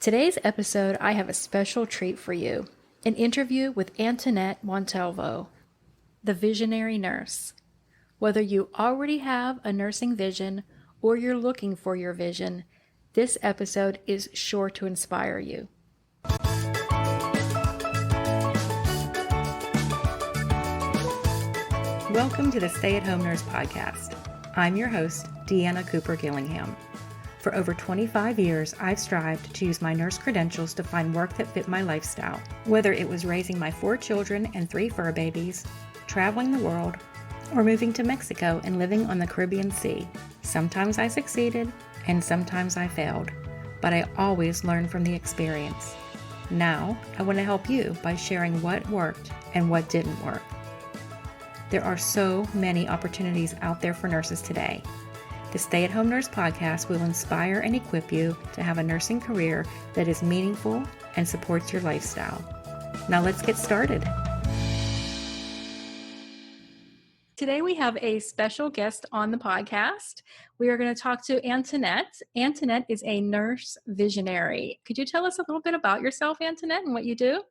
Today's episode, I have a special treat for you. An interview with Antoinette Montalvo, the visionary nurse. Whether you already have a nursing vision or you're looking for your vision, this episode is sure to inspire you. Welcome to the Stay at Home Nurse Podcast. I'm your host, Deanna Cooper Gillingham. For over 25 years, I've strived to use my nurse credentials to find work that fit my lifestyle. Whether it was raising my 4 children and 3 fur babies, traveling the world, or moving to Mexico and living on the Caribbean Sea. Sometimes I succeeded, and sometimes I failed, but I always learned from the experience. Now, I want to help you by sharing what worked and what didn't work. There are so many opportunities out there for nurses today. The Stay at Home Nurse Podcast will inspire and equip you to have a nursing career that is meaningful and supports your lifestyle. Now let's get started. Today we have a special guest on the podcast. We are going to talk to Antoinette. Antoinette is a nurse visionary. Could you tell us a little bit about yourself, Antoinette, and what you do?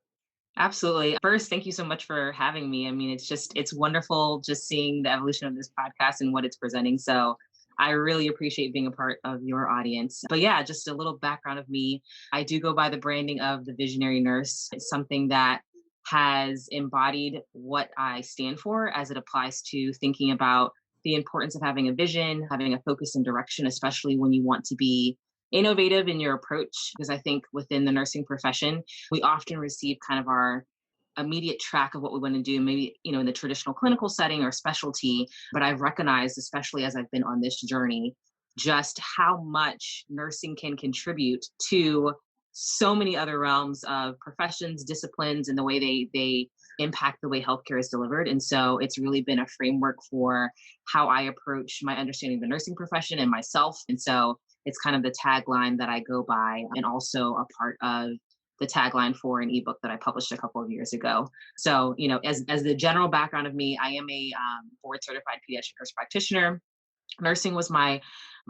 Absolutely. First, thank you so much for having me. I mean, it's wonderful just seeing the evolution of this podcast and what it's presenting. So I really appreciate being a part of your audience. But yeah, just a little background of me. I do go by the branding of the visionary nurse. It's something that has embodied what I stand for as it applies to thinking about the importance of having a vision, having a focus and direction, especially when you want to be innovative in your approach. Because I think within the nursing profession, we often receive kind of our immediate track of what we want to do, maybe, in the traditional clinical setting or specialty. But I've recognized, especially as I've been on this journey, just how much nursing can contribute to so many other realms of professions, disciplines, and the way they impact the way healthcare is delivered. And so it's really been a framework for how I approach my understanding of the nursing profession and myself. And so it's kind of the tagline that I go by, and also a part of the tagline for an ebook that I published a couple of years ago. So, as the general background of me, I am a board certified pediatric nurse practitioner. Nursing was my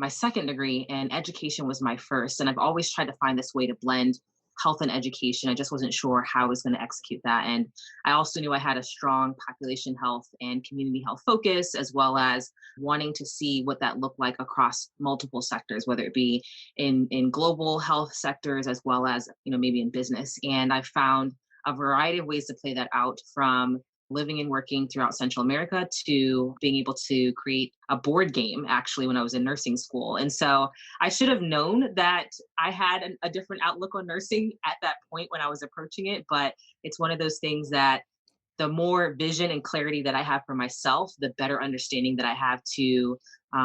second degree, and education was my first. And I've always tried to find this way to blend health and education. I just wasn't sure how I was going to execute that. And I also knew I had a strong population health and community health focus, as well as wanting to see what that looked like across multiple sectors, whether it be in global health sectors, as well as, maybe in business. And I found a variety of ways to play that out, from living and working throughout Central America to being able to create a board game, actually, when I was in nursing school. And so I should have known that I had a different outlook on nursing at that point when I was approaching it. But it's one of those things that the more vision and clarity that I have for myself, the better understanding that I have to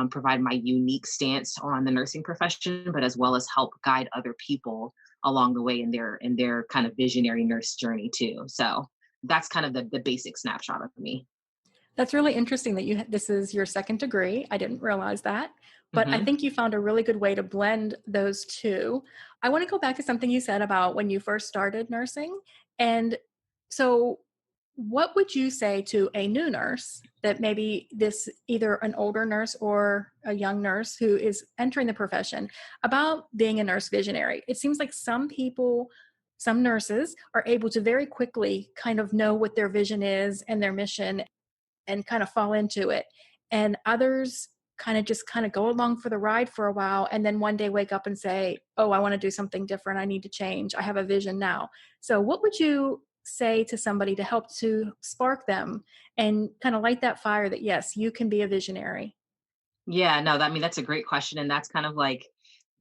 provide my unique stance on the nursing profession, but as well as help guide other people along the way in their kind of visionary nurse journey too. So that's kind of the basic snapshot of me. That's really interesting that this is your second degree. I didn't realize that, but I think you found a really good way to blend those two. I want to go back to something you said about when you first started nursing. And so what would you say to a new nurse that maybe either an older nurse or a young nurse who is entering the profession about being a nurse visionary? It seems like some nurses are able to very quickly kind of know what their vision is and their mission and kind of fall into it. And others kind of go along for the ride for a while, and then one day wake up and say, oh, I want to do something different. I need to change. I have a vision now. So what would you say to somebody to help to spark them and kind of light that fire that, yes, you can be a visionary? Yeah, no, that's a great question. And that's kind of like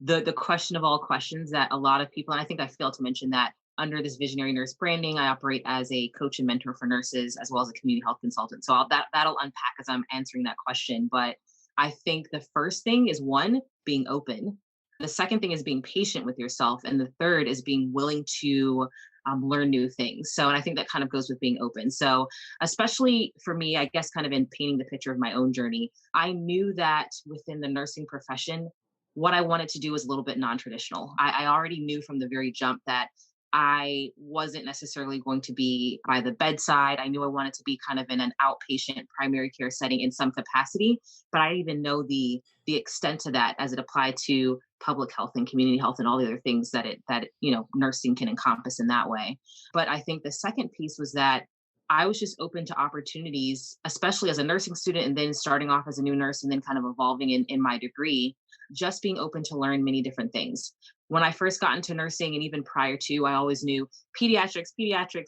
the question of all questions that a lot of people, and I think I failed to mention that under this visionary nurse branding, I operate as a coach and mentor for nurses, as well as a community health consultant. So that'll unpack as I'm answering that question. But I think the first thing is, one, being open. The second thing is being patient with yourself. And the third is being willing to learn new things. So, and I think that kind of goes with being open. So especially for me, I guess kind of in painting the picture of my own journey, I knew that within the nursing profession, what I wanted to do was a little bit non-traditional. I already knew from the very jump that I wasn't necessarily going to be by the bedside. I knew I wanted to be kind of in an outpatient primary care setting in some capacity, but I didn't even know the extent to that as it applied to public health and community health and all the other things that nursing can encompass in that way. But I think the second piece was that I was just open to opportunities, especially as a nursing student and then starting off as a new nurse and then kind of evolving in my degree, just being open to learn many different things. When I first got into nursing and even prior to, I always knew pediatrics,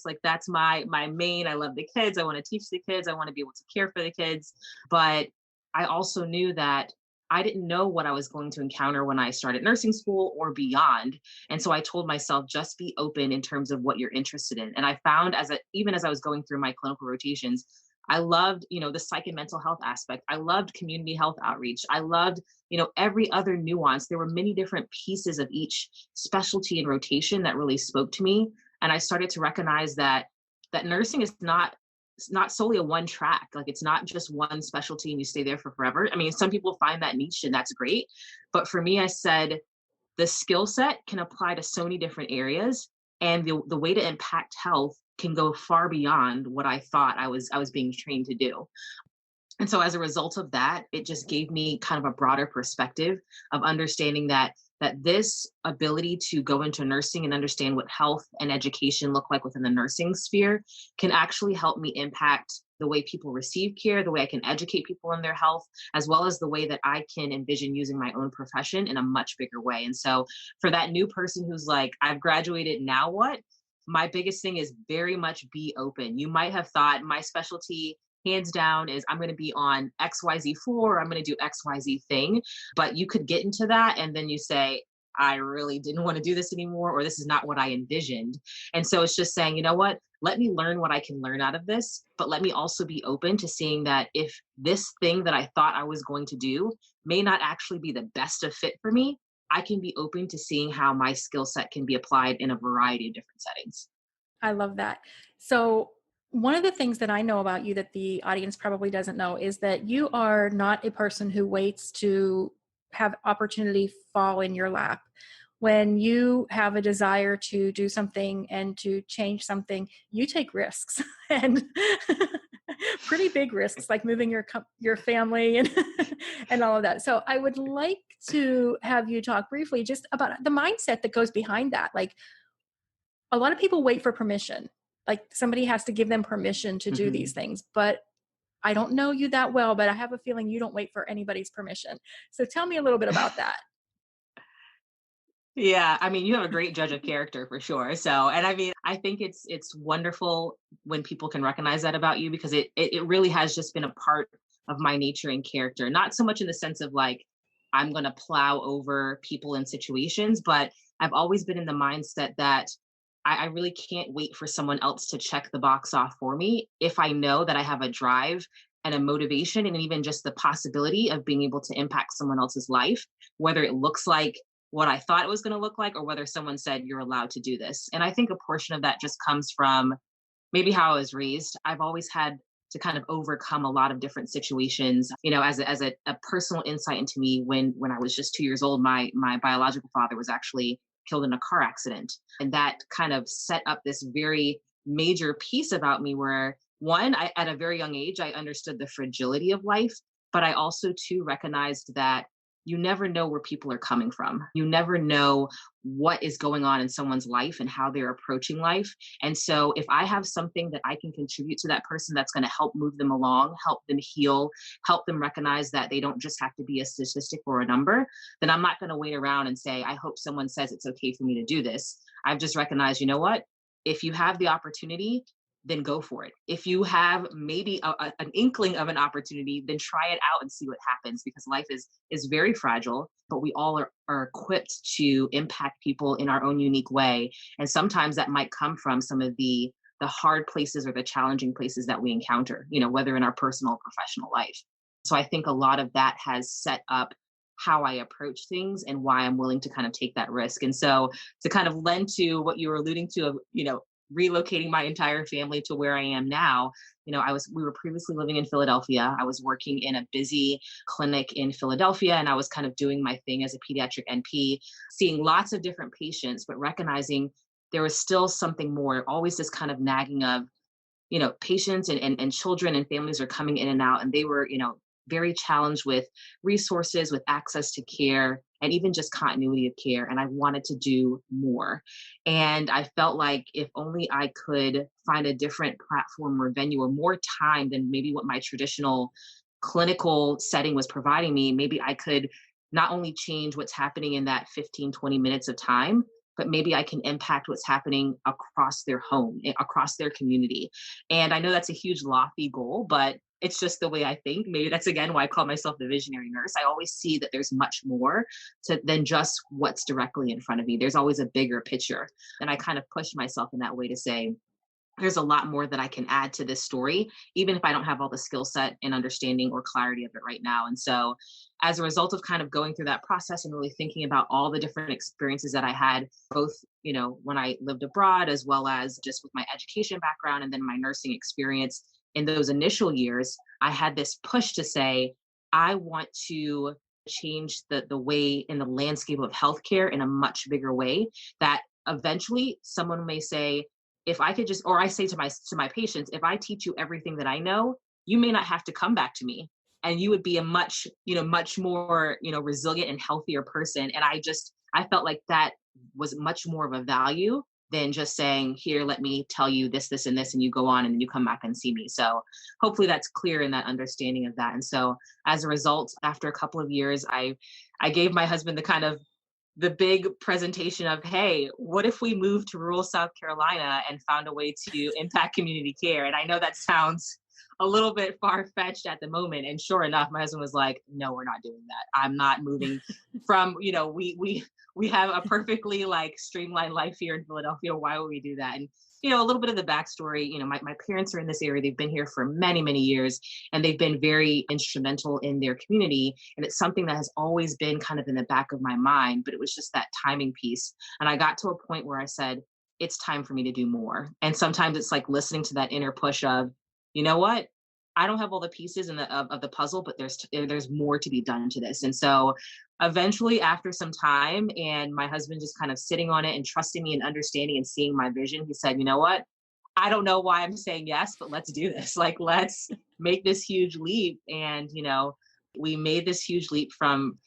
like that's my main. I love the kids. I want to teach the kids. I want to be able to care for the kids. But I also knew that I didn't know what I was going to encounter when I started nursing school or beyond. And so I told myself, just be open in terms of what you're interested in. And I found even as I was going through my clinical rotations, I loved, the psych and mental health aspect. I loved community health outreach. I loved, every other nuance. There were many different pieces of each specialty and rotation that really spoke to me. And I started to recognize that nursing is not, it's not solely a one track. Like it's not just one specialty and you stay there for forever. I mean, some people find that niche and that's great. But for me, I said the skill set can apply to so many different areas. And the way to impact health can go far beyond what I thought I was being trained to do. And so as a result of that, it just gave me kind of a broader perspective of understanding that this ability to go into nursing and understand what health and education look like within the nursing sphere can actually help me impact the way people receive care, the way I can educate people in their health, as well as the way that I can envision using my own profession in a much bigger way. And so for that new person who's like, I've graduated, now what? My biggest thing is very much be open. You might have thought my specialty hands down is I'm going to be on XYZ floor, or I'm going to do XYZ thing, but you could get into that and then you say, I really didn't want to do this anymore, or this is not what I envisioned. And so it's just saying, you know what, let me learn what I can learn out of this, but let me also be open to seeing that if this thing that I thought I was going to do may not actually be the best of fit for me, I can be open to seeing how my skill set can be applied in a variety of different settings. I love that. So, one of the things that I know about you that the audience probably doesn't know is that you are not a person who waits to have opportunity fall in your lap. When you have a desire to do something and to change something, you take risks and pretty big risks, like moving your family and and all of that. So, I would like to have you talk briefly just about the mindset that goes behind that. Like, a lot of people wait for permission. Like somebody has to give them permission to do these Mhm. things. But I don't know you that well, but I have a feeling you don't wait for anybody's permission. So tell me a little bit about that. Yeah, I mean, you have a great judge of character for sure. So, and I mean, I think it's wonderful when people can recognize that about you because it really has just been a part of my nature and character. Not so much in the sense of like I'm going to plow over people and situations, but I've always been in the mindset that I really can't wait for someone else to check the box off for me if I know that I have a drive and a motivation and even just the possibility of being able to impact someone else's life, whether it looks like what I thought it was going to look like or whether someone said you're allowed to do this. And I think a portion of that just comes from maybe how I was raised. I've always had to kind of overcome a lot of different situations. As a personal insight into me, when I was just 2 years old, my biological father was actually killed in a car accident, and that kind of set up this very major piece about me where one, at a very young age, I understood the fragility of life, but I also too recognized that you never know where people are coming from. You never know what is going on in someone's life and how they're approaching life. And so if I have something that I can contribute to that person that's going to help move them along, help them heal, help them recognize that they don't just have to be a statistic or a number, then I'm not going to wait around and say, I hope someone says it's okay for me to do this. I've just recognized, you know what? If you have the opportunity, then go for it. If you have maybe an inkling of an opportunity, then try it out and see what happens because life is very fragile, but we all are equipped to impact people in our own unique way. And sometimes that might come from some of the hard places or the challenging places that we encounter, whether in our personal or professional life. So I think a lot of that has set up how I approach things and why I'm willing to kind of take that risk. And so to kind of lend to what you were alluding to of, relocating my entire family to where I am now. We were previously living in Philadelphia. I was working in a busy clinic in Philadelphia and I was kind of doing my thing as a pediatric NP, seeing lots of different patients, but recognizing there was still something more, always this kind of nagging of, patients and children and families are coming in and out, and they were, very challenged with resources, with access to care, and even just continuity of care. And I wanted to do more. And I felt like if only I could find a different platform or venue or more time than maybe what my traditional clinical setting was providing me, maybe I could not only change what's happening in that 15, 20 minutes of time, but maybe I can impact what's happening across their home, across their community. And I know that's a huge lofty goal, but it's just the way I think. Maybe that's again why I call myself the visionary nurse. I always see that there's much more than just what's directly in front of me. There's always a bigger picture. And I kind of push myself in that way to say, there's a lot more that I can add to this story, even if I don't have all the skill set and understanding or clarity of it right now. And so, as a result of kind of going through that process and really thinking about all the different experiences that I had, both, when I lived abroad, as well as just with my education background and then my nursing experience in those initial years, I had this push to say, I want to change the way in the landscape of healthcare in a much bigger way that eventually someone may say, if I could just, or I say to my patients, if I teach you everything that I know, you may not have to come back to me, and you would be a much more, resilient and healthier person. And I felt like that was much more of a value than just saying, here, let me tell you this, this, and this, and you go on and then you come back and see me. So hopefully that's clear in that understanding of that. And so as a result, after a couple of years, I gave my husband the big presentation of, hey, what if we moved to rural South Carolina and found a way to impact community care? And I know that sounds a little bit far-fetched at the moment. And sure enough, my husband was like, no, we're not doing that. I'm not moving from, we have a perfectly like streamlined life here in Philadelphia. Why would we do that? And a little bit of the backstory, my parents are in this area. They've been here for many, many years, and they've been very instrumental in their community. And it's something that has always been kind of in the back of my mind, but it was just that timing piece. And I got to a point where I said, it's time for me to do more. And sometimes it's like listening to that inner push of, you know what? I don't have all the pieces of the puzzle, but there's more to be done to this. And so eventually, after some time and my husband just kind of sitting on it and trusting me and understanding and seeing my vision, he said, you know what? I don't know why I'm saying yes, but let's do this. Like, let's make this huge leap. And, we made this huge leap from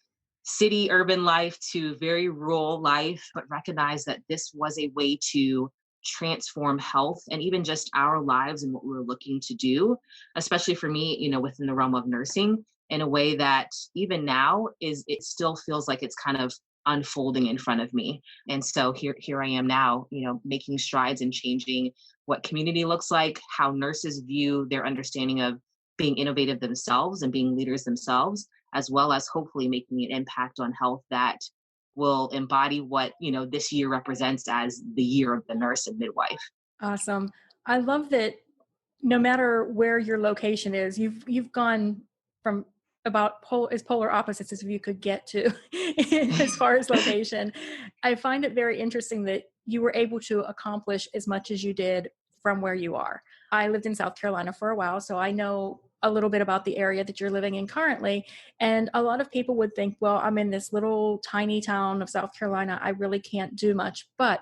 city urban life to very rural life, but recognize that this was a way to transform health and even just our lives and what we were looking to do, especially for me, within the realm of nursing, in a way that even now it still feels like it's kind of unfolding in front of me. And so here I am now, making strides and changing what community looks like, how nurses view their understanding of being innovative themselves and being leaders themselves, as well as hopefully making an impact on health that will embody what, this year represents as the year of the nurse and midwife. Awesome. I love that no matter where your location is, you've gone from about as polar opposites as you could get to as far as location. I find it very interesting that you were able to accomplish as much as you did from where you are. I lived in South Carolina for a while, so I know a little bit about the area that you're living in currently. And a lot of people would think, well, I'm in this little tiny town of South Carolina. I really can't do much. But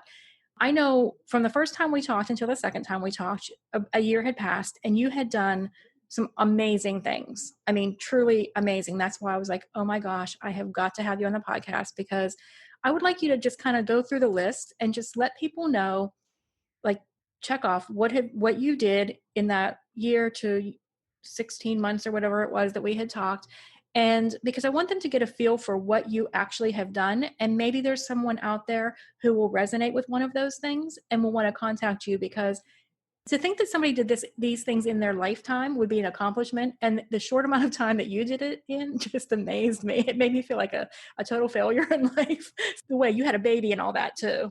I know from the first time we talked until the second time we talked, a year had passed and you had done some amazing things. I mean, truly amazing. That's why I was like, oh my gosh, I have got to have you on the podcast, because I would like you to just kind of go through the list and just let people know, like, check off what you did in that year to 16 months or whatever it was that we had talked. And because I want them to get a feel for what you actually have done. And maybe there's someone out there who will resonate with one of those things and will want to contact you, because to think that somebody did these things in their lifetime would be an accomplishment. And the short amount of time that you did it in just amazed me. It made me feel like a total failure in life. The way you had a baby and all that too.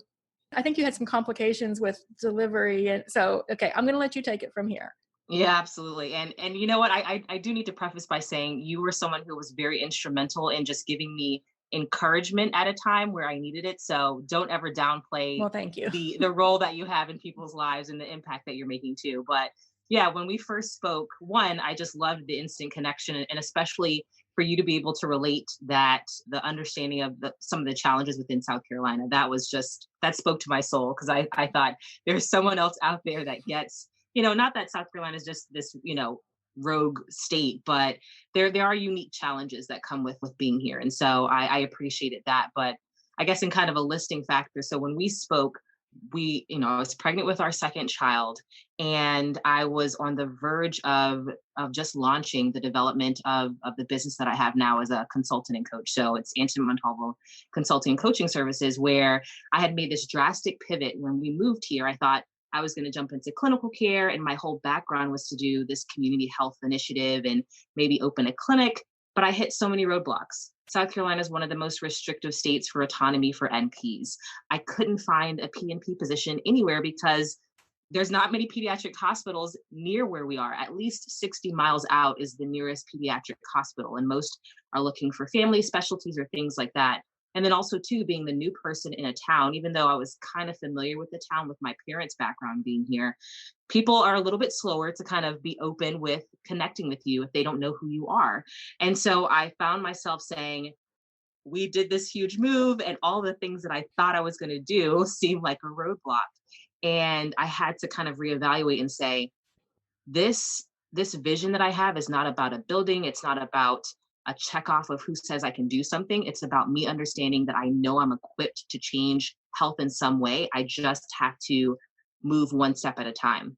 I think you had some complications with delivery. And so, okay, I'm going to let you take it from here. Yeah, absolutely. And you know what? I do need to preface by saying you were someone who was very instrumental in just giving me encouragement at a time where I needed it. So don't ever downplay Well, thank you. the role that you have in people's lives and the impact that you're making too. But yeah, when we first spoke, one, I just loved the instant connection, and especially for you to be able to relate that the understanding of some of the challenges within South Carolina, that spoke to my soul. Cause I thought there's someone else out there that gets, not that South Carolina is just this, rogue state, but there are unique challenges that come with being here. And so I appreciated that. But I guess in kind of a listing factor. So when we spoke, I was pregnant with our second child, and I was on the verge of just launching the development of the business that I have now as a consultant and coach. So it's Antoinette Montalvo Consulting and Coaching Services, where I had made this drastic pivot. When we moved here, I thought I was going to jump into clinical care, and my whole background was to do this community health initiative and maybe open a clinic. But I hit so many roadblocks. South Carolina is one of the most restrictive states for autonomy for NPs. I couldn't find a PNP position anywhere because there's not many pediatric hospitals near where we are. At least 60 miles out is the nearest pediatric hospital, and most are looking for family specialties or things like that. And then also too, being the new person in a town, even though I was kind of familiar with the town with my parents' background being here, people are a little bit slower to kind of be open with connecting with you if they don't know who you are. And so I found myself saying, we did this huge move, and all the things that I thought I was going to do seemed like a roadblock. And I had to kind of reevaluate and say, this vision that I have is not about a building. It's not about a check off of who says I can do something. It's about me understanding that I know I'm equipped to change health in some way. I just have to move one step at a time.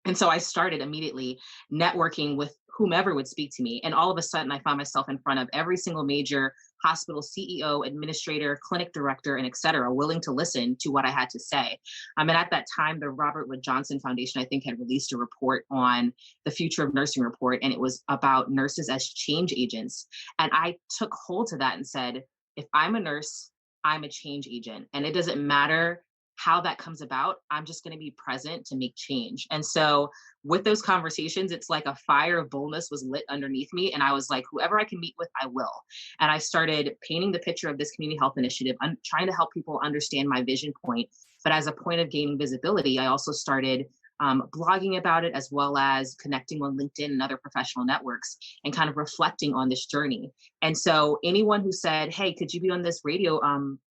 And so I started immediately networking with whomever would speak to me. And all of a sudden, I found myself in front of every single major hospital CEO, administrator, clinic director, and et cetera, willing to listen to what I had to say. And at that time, the Robert Wood Johnson Foundation, I think, had released a report on the Future of Nursing report, and it was about nurses as change agents. And I took hold to that and said, if I'm a nurse, I'm a change agent. And it doesn't matter how that comes about, I'm just going to be present to make change. And so with those conversations, it's like a fire of boldness was lit underneath me. And I was like, whoever I can meet with, I will. And I started painting the picture of this community health initiative. I'm trying to help people understand my vision point. But as a point of gaining visibility, I also started blogging about it, as well as connecting on LinkedIn and other professional networks and kind of reflecting on this journey. And so anyone who said, hey, could you be on this radio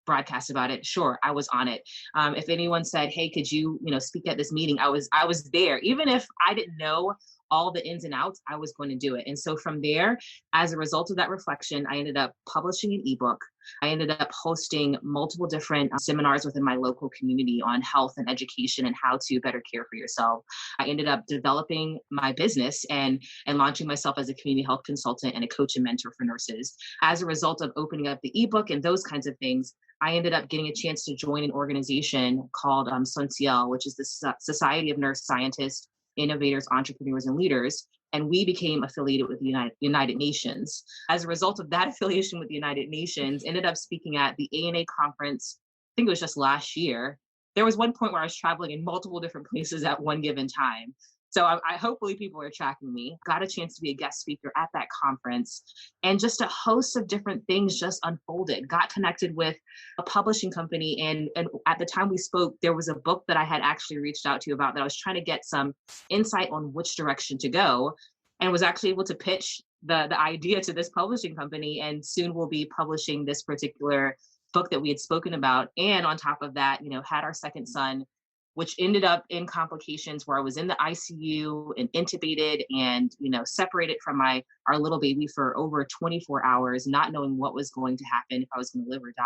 broadcast about it? Sure, I was on it. If anyone said, hey, could you, speak at this meeting? I was there. Even if I didn't know all the ins and outs, I was going to do it. And so from there, as a result of that reflection, I ended up publishing an ebook. I ended up hosting multiple different seminars within my local community on health and education and how to better care for yourself. I ended up developing my business and launching myself as a community health consultant and a coach and mentor for nurses. As a result of opening up the ebook and those kinds of things, I ended up getting a chance to join an organization called SONCIEL, which is the Society of Nurse Scientists, Innovators, Entrepreneurs, and Leaders. And we became affiliated with the United Nations. As a result of that affiliation with the United Nations, ended up speaking at the ANA conference, I think it was just last year. There was one point where I was traveling in multiple different places at one given time. So I hopefully people are tracking me. Got a chance to be a guest speaker at that conference, and just a host of different things just unfolded. Got connected with a publishing company, and at the time we spoke, there was a book that I had actually reached out to you about that I was trying to get some insight on which direction to go, and was actually able to pitch the idea to this publishing company, and soon we'll be publishing this particular book that we had spoken about. And on top of that, had our second son, which ended up in complications where I was in the ICU and intubated and, separated from our little baby for over 24 hours, not knowing what was going to happen, if I was going to live or die.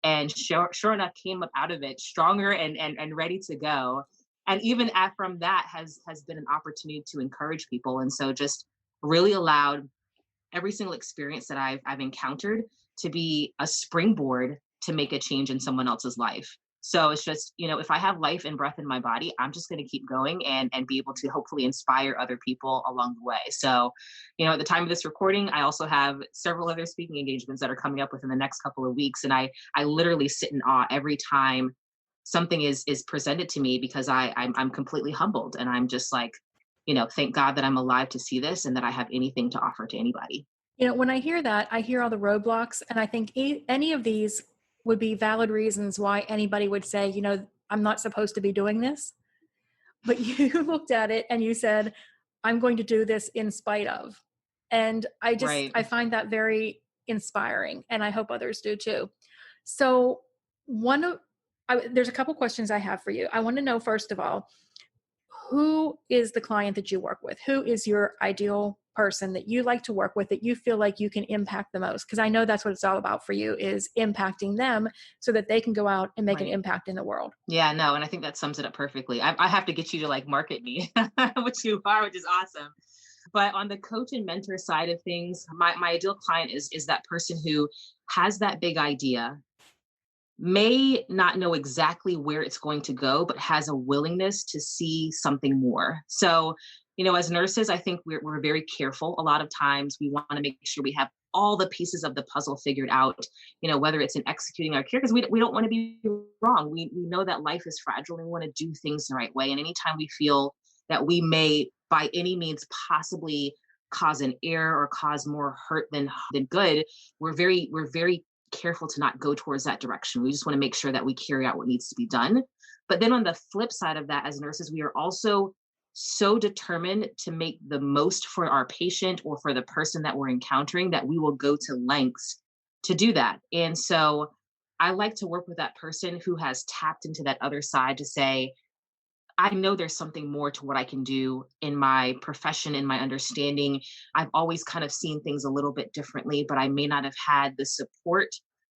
And sure enough, came up out of it stronger and ready to go. And even from that has been an opportunity to encourage people. And so just really allowed every single experience that I've encountered to be a springboard to make a change in someone else's life. So it's just, if I have life and breath in my body, I'm just going to keep going and be able to hopefully inspire other people along the way. So, at the time of this recording, I also have several other speaking engagements that are coming up within the next couple of weeks. And I literally sit in awe every time something is presented to me, because I'm completely humbled. And I'm just like, thank God that I'm alive to see this and that I have anything to offer to anybody. When I hear that, I hear all the roadblocks, and I think any of these would be valid reasons why anybody would say, I'm not supposed to be doing this. But you looked at it and you said, I'm going to do this in spite of. And Right. I find that very inspiring, and I hope others do too. So, one of there's a couple questions I have for you. I want to know, first of all, who is the client that you work with? Who is your ideal person that you like to work with, that you feel like you can impact the most? Because I know that's what it's all about for you, is impacting them so that they can go out and make an Right. impact in the world. Yeah, no, and I think that sums it up perfectly. I have to get you to like market me, which you are, which is awesome. But on the coach and mentor side of things, my ideal client is that person who has that big idea, may not know exactly where it's going to go, but has a willingness to see something more. So, as nurses, I think we're very careful. A lot of times we want to make sure we have all the pieces of the puzzle figured out, whether it's in executing our care, because we don't want to be wrong. We know that life is fragile and we want to do things the right way. And anytime we feel that we may, by any means, possibly cause an error or cause more hurt than good, we're very careful to not go towards that direction. We just want to make sure that we carry out what needs to be done. But then on the flip side of that, as nurses, we are also so determined to make the most for our patient or for the person that we're encountering that we will go to lengths to do that. And so I like to work with that person who has tapped into that other side to say, I know there's something more to what I can do in my profession, in my understanding. I've always kind of seen things a little bit differently, but I may not have had the support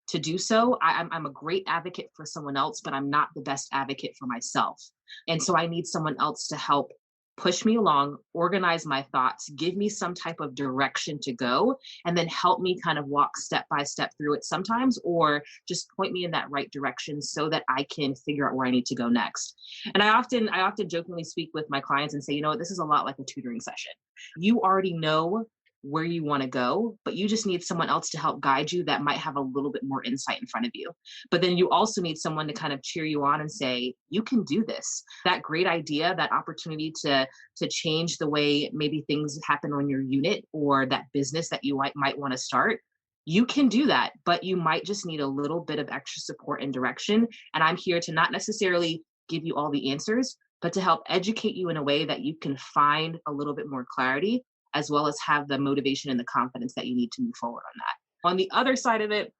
to do so. I'm a great advocate for someone else, but I'm not the best advocate for myself. And so I need someone else to help push me along, organize my thoughts, give me some type of direction to go, and then help me kind of walk step by step through it sometimes, or just point me in that right direction so that I can figure out where I need to go next. And I often jokingly speak with my clients and say, this is a lot like a tutoring session. You already know where you want to go, but you just need someone else to help guide you that might have a little bit more insight in front of you. But then you also need someone to kind of cheer you on and say, you can do this. That great idea, that opportunity to change the way maybe things happen on your unit or that business that you might want to start. You can do that, but you might just need a little bit of extra support and direction. And I'm here to not necessarily give you all the answers, but to help educate you in a way that you can find a little bit more clarity, as well as have the motivation and the confidence that you need to move forward on that. On the other side of it,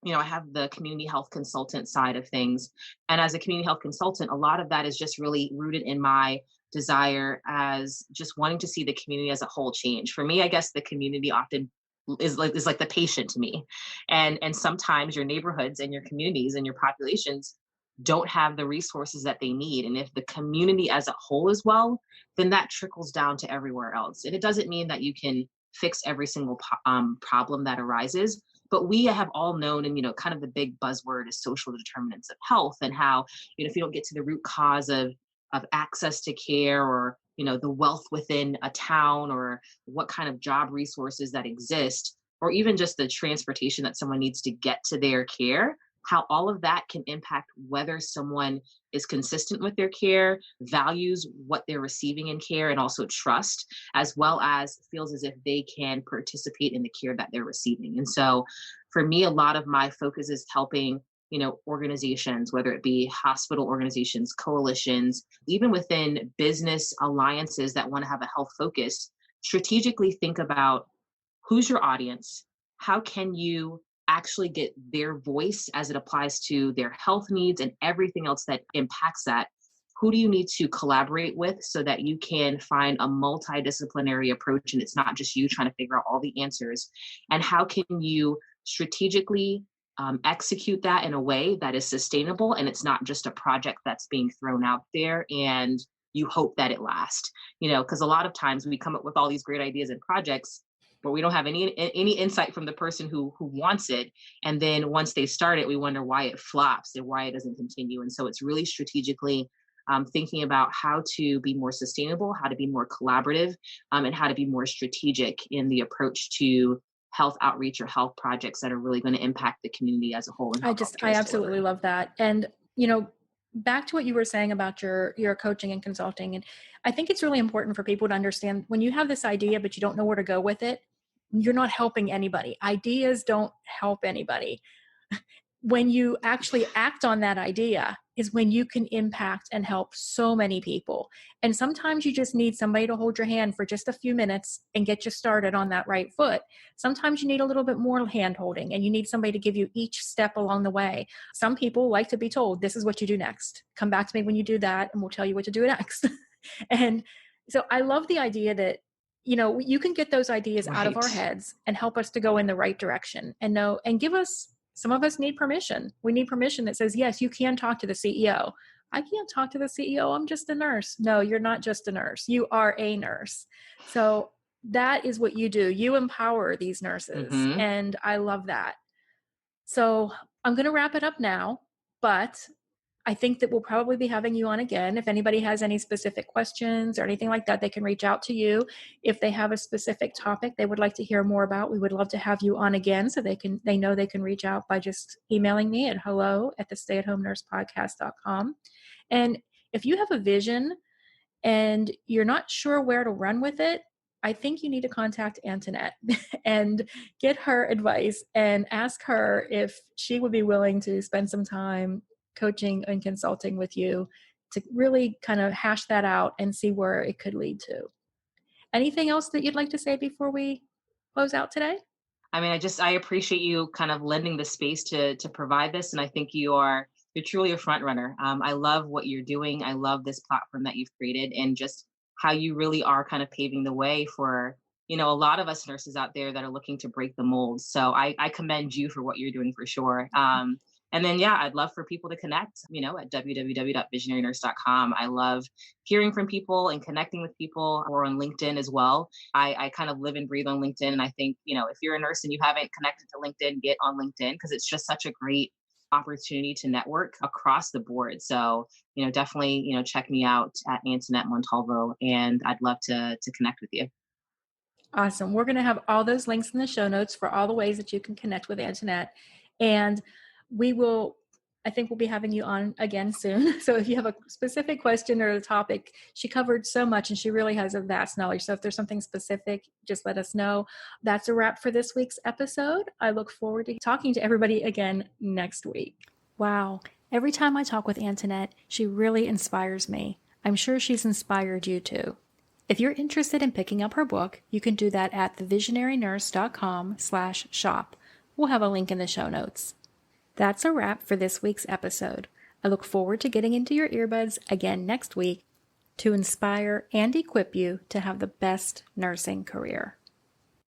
I have the community health consultant side of things. And as a community health consultant, a lot of that is just really rooted in my desire as just wanting to see the community as a whole change. For me, I guess the community often is like the patient to me. And sometimes your neighborhoods and your communities and your populations don't have the resources that they need. And if the community as a whole is well, then that trickles down to everywhere else. And it doesn't mean that you can fix every single problem that arises, but we have all known, and kind of the big buzzword is social determinants of health, and how if you don't get to the root cause of access to care, or the wealth within a town, or what kind of job resources that exist, or even just the transportation that someone needs to get to their care, how all of that can impact whether someone is consistent with their care, values what they're receiving in care, and also trust, as well as feels as if they can participate in the care that they're receiving. And so for me, a lot of my focus is helping organizations, whether it be hospital organizations, coalitions, even within business alliances that want to have a health focus, strategically think about who's your audience, how can you actually get their voice as it applies to their health needs and everything else that impacts that. Who do you need to collaborate with so that you can find a multidisciplinary approach, and it's not just you trying to figure out all the answers? And how can you strategically execute that in a way that is sustainable, and it's not just a project that's being thrown out there and you hope that it lasts? Because a lot of times we come up with all these great ideas and projects, but we don't have any insight from the person who wants it. And then once they start it, we wonder why it flops and why it doesn't continue. And so it's really strategically thinking about how to be more sustainable, how to be more collaborative, and how to be more strategic in the approach to health outreach or health projects that are really going to impact the community as a whole, and how I healthcare is absolutely delivered. love that. And, back to what you were saying about your coaching and consulting. And I think it's really important for people to understand, when you have this idea, but you don't know where to go with it, you're not helping anybody. Ideas don't help anybody. when you actually act on that idea is when you can impact and help so many people. And sometimes you just need somebody to hold your hand for just a few minutes and get you started on that right foot. Sometimes you need a little bit more hand holding and you need somebody to give you each step along the way. Some people like to be told, this is what you do next. Come back to me when you do that and we'll tell you what to do next. And so I love the idea that, you know, you can get those ideas out of our Right. heads and help us to go in the right direction and know and give us, some of us need permission. We need permission that says, yes, you can talk to the CEO. I can't talk to the CEO. I'm just a nurse. No, you're not just a nurse. You are a nurse. So that is what you do. You empower these nurses. Mm-hmm. And I love that. So I'm going to wrap it up now, but I think that we'll probably be having you on again. If anybody has any specific questions or anything like that, they can reach out to you. If they have a specific topic they would like to hear more about, we would love to have you on again so they know they can reach out by just emailing me at hello@thestayathomenursepodcast.com. And if you have a vision and you're not sure where to run with it, I think you need to contact Antoinette and get her advice and ask her if she would be willing to spend some time coaching and consulting with you to really kind of hash that out and see where it could lead to. Anything else that you'd like to say before we close out today? I mean, I appreciate you kind of lending the space to provide this, and I think you're truly a front runner. I love what you're doing. I love this platform that you've created, and just how you really are kind of paving the way for a lot of us nurses out there that are looking to break the mold. So I commend you for what you're doing for sure. And then, yeah, I'd love for people to connect, at www.visionarynurse.com. I love hearing from people and connecting with people, or on LinkedIn as well. I kind of live and breathe on LinkedIn. And I think, if you're a nurse and you haven't connected to LinkedIn, get on LinkedIn, because it's just such a great opportunity to network across the board. So, definitely, check me out at Antoinette Montalvo, and I'd love to connect with you. Awesome. We're going to have all those links in the show notes for all the ways that you can connect with Antoinette. And I think we'll be having you on again soon. So if you have a specific question or a topic, she covered so much and she really has a vast knowledge. So if there's something specific, just let us know. That's a wrap for this week's episode. I look forward to talking to everybody again next week. Wow. Every time I talk with Antoinette, she really inspires me. I'm sure she's inspired you too. If you're interested in picking up her book, you can do that at thevisionarynurse.com/shop. We'll have a link in the show notes. That's a wrap for this week's episode. I look forward to getting into your earbuds again next week to inspire and equip you to have the best nursing career.